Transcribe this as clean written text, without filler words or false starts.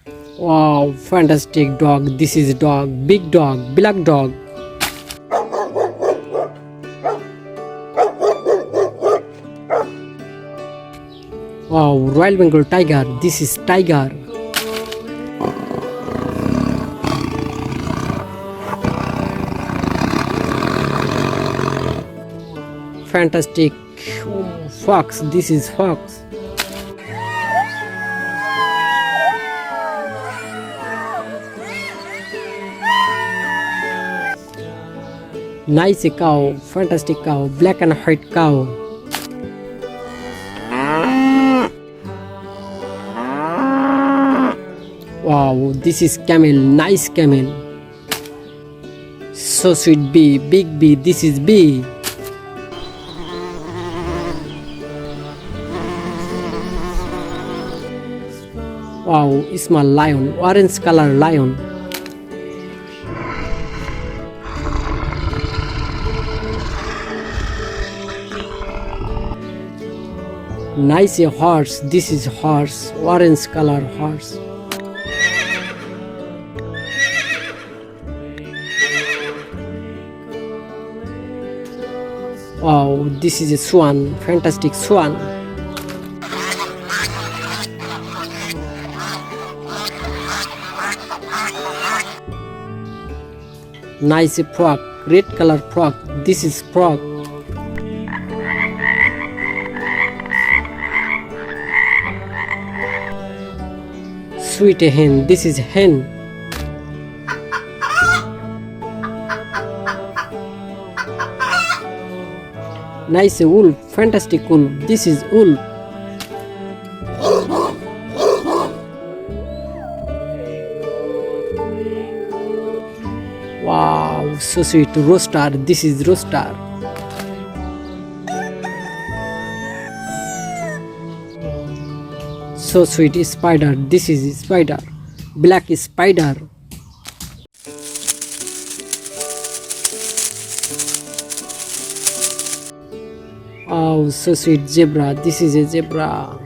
Wow, fantastic dog. This is dog, big dog, black dog. Wow, Royal Bengal tiger. This is tiger. Fantastic fox. This is fox. Nice cow. Fantastic cow. Black and white cow. Wow, this is camel. Nice camel. So sweet bee. Big bee. This is bee. Wow, small lion. Orange color lion. Nice horse. This is horse. Orange color horse. Wow, this is a swan. Fantastic swan. Nice frog. Red color frog. This is frog. Sweet hen. This is hen. Nice wolf. Fantastic wolf. This is wolf. Wow, so sweet. Rooster. This is rooster. So sweet. Spider. This is spider. Black spider. Oh, so sweet. Zebra. This is a zebra.